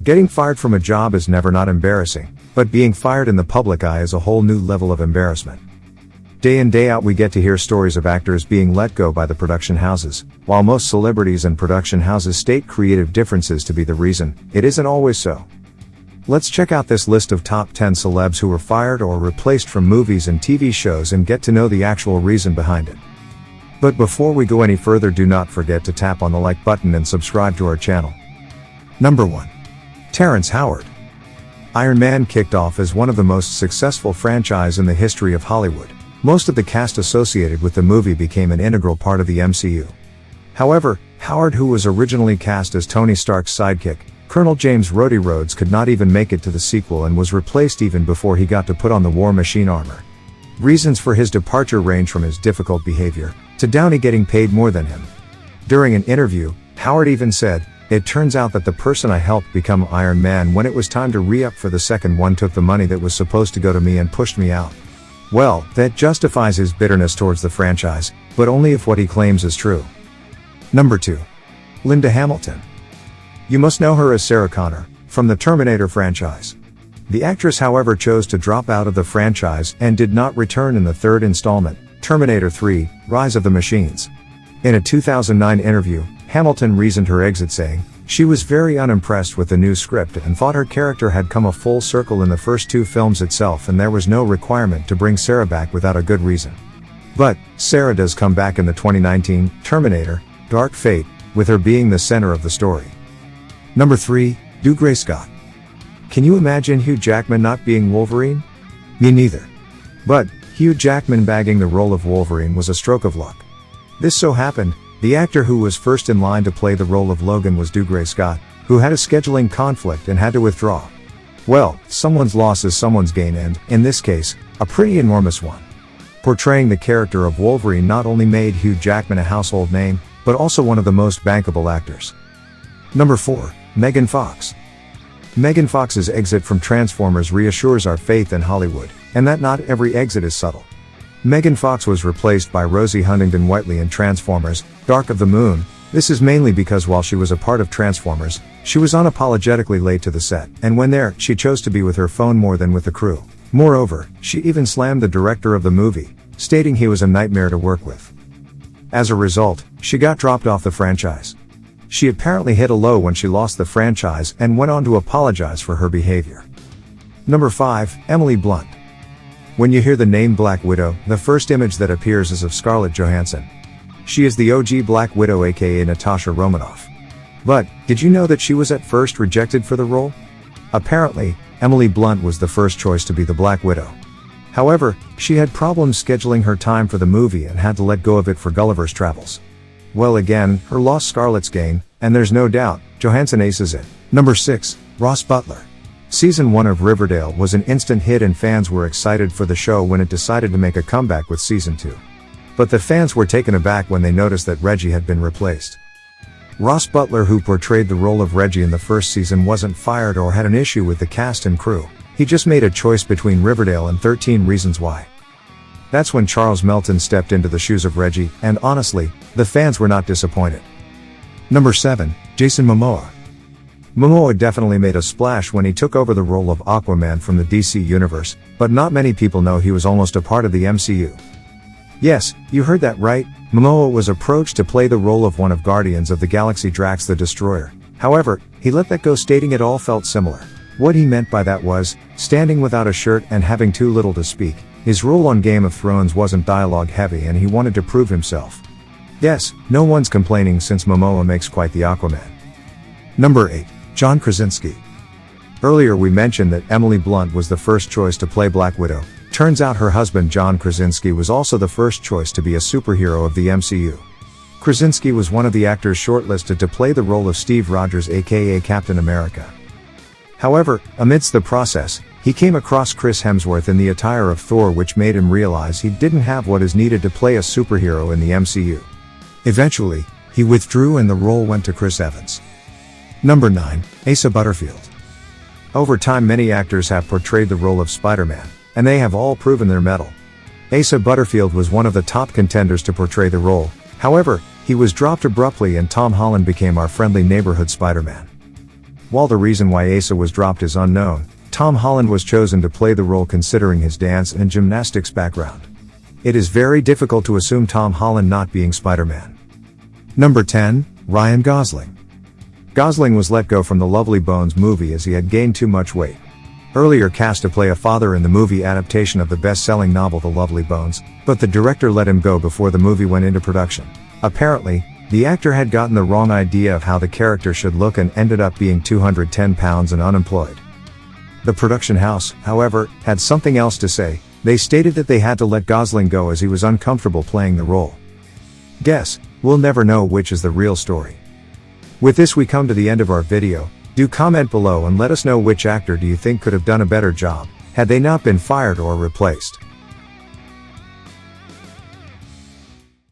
Getting fired from a job is never not embarrassing, but being fired in the public eye is a whole new level of embarrassment. Day in day out we get to hear stories of actors being let go by the production houses. While most celebrities and production houses state creative differences to be the reason, it isn't always so. Let's check out this list of top 10 celebs who were fired or replaced from movies and TV shows and get to know the actual reason behind it. But before we go any further, do not forget to tap on the like button and subscribe to our channel. Number 1. Terrence Howard. Iron Man kicked off as one of the most successful franchises in the history of Hollywood. Most of the cast associated with the movie became an integral part of the MCU. However, Howard, who was originally cast as Tony Stark's sidekick, Colonel James Rhodey Rhodes, could not even make it to the sequel and was replaced even before he got to put on the War Machine armor. Reasons for his departure range from his difficult behavior to Downey getting paid more than him. During an interview, Howard even said, "It turns out that the person I helped become Iron Man when it was time to re-up for the second one took the money that was supposed to go to me and pushed me out." Well, that justifies his bitterness towards the franchise, but only if what he claims is true. Number 2. Linda Hamilton. You must know her as Sarah Connor, from the Terminator franchise. The actress, however, chose to drop out of the franchise and did not return in the third installment, Terminator 3, Rise of the Machines. In a 2009 interview, Hamilton reasoned her exit saying, she was very unimpressed with the new script and thought her character had come a full circle in the first 2 films itself and there was no requirement to bring Sarah back without a good reason. But, Sarah does come back in the 2019 Terminator, Dark Fate, with her being the center of the story. Number 3, Dougray Scott. Can you imagine Hugh Jackman not being Wolverine? Me neither. But, Hugh Jackman bagging the role of Wolverine was a stroke of luck. This so happened, the actor who was first in line to play the role of Logan was Dougray Scott, who had a scheduling conflict and had to withdraw. Well, someone's loss is someone's gain and, in this case, a pretty enormous one. Portraying the character of Wolverine not only made Hugh Jackman a household name, but also one of the most bankable actors. Number 4, Megan Fox. Megan Fox's exit from Transformers reassures our faith in Hollywood, and that not every exit is subtle. Megan Fox was replaced by Rosie Huntington-Whiteley in Transformers, Dark of the Moon. This is mainly because while she was a part of Transformers, she was unapologetically late to the set, and when there, she chose to be with her phone more than with the crew. Moreover, she even slammed the director of the movie, stating he was a nightmare to work with. As a result, she got dropped off the franchise. She apparently hit a low when she lost the franchise and went on to apologize for her behavior. Number 5, Emily Blunt. When you hear the name Black Widow, the first image that appears is of Scarlett Johansson. She is the OG Black Widow, aka Natasha Romanoff. But, did you know that she was at first rejected for the role? Apparently, Emily Blunt was the first choice to be the Black Widow. However, she had problems scheduling her time for the movie and had to let go of it for Gulliver's Travels. Well, again, her loss Scarlett's gain, and there's no doubt, Johansson aces it. Number 6, Ross Butler. Season 1 of Riverdale was an instant hit and fans were excited for the show when it decided to make a comeback with Season 2. But the fans were taken aback when they noticed that Reggie had been replaced. Ross Butler, who portrayed the role of Reggie in the first season, wasn't fired or had an issue with the cast and crew. He just made a choice between Riverdale and 13 Reasons Why. That's when Charles Melton stepped into the shoes of Reggie, and honestly, the fans were not disappointed. Number 7, Jason Momoa. Momoa definitely made a splash when he took over the role of Aquaman from the DC Universe, but not many people know he was almost a part of the MCU. Yes, you heard that right, Momoa was approached to play the role of one of Guardians of the Galaxy Drax the Destroyer. However, he let that go, stating it all felt similar. What he meant by that was, standing without a shirt and having too little to speak. His role on Game of Thrones wasn't dialogue heavy and he wanted to prove himself. Yes, no one's complaining since Momoa makes quite the Aquaman. Number 8, John Krasinski. Earlier we mentioned that Emily Blunt was the first choice to play Black Widow. Turns out her husband John Krasinski was also the first choice to be a superhero of the MCU. Krasinski was one of the actors shortlisted to play the role of Steve Rogers, aka Captain America. However, amidst the process, he came across Chris Hemsworth in the attire of Thor, which made him realize he didn't have what is needed to play a superhero in the MCU. Eventually, he withdrew and the role went to Chris Evans. Number 9, Asa Butterfield. Over time many actors have portrayed the role of Spider-Man, and they have all proven their mettle. Asa Butterfield was one of the top contenders to portray the role. However, he was dropped abruptly and Tom Holland became our friendly neighborhood Spider-Man. While the reason why Asa was dropped is unknown, Tom Holland was chosen to play the role considering his dance and gymnastics background. It is very difficult to assume Tom Holland not being Spider-Man. Number 10, Ryan Gosling. Gosling was let go from the Lovely Bones movie as he had gained too much weight. Earlier cast to play a father in the movie adaptation of the best-selling novel The Lovely Bones, but the director let him go before the movie went into production. Apparently, the actor had gotten the wrong idea of how the character should look and ended up being 210 pounds and unemployed. The production house, however, had something else to say. They stated that they had to let Gosling go as he was uncomfortable playing the role. Guess, we'll never know which is the real story. With this we come to the end of our video. Do comment below and let us know which actor do you think could have done a better job, had they not been fired or replaced.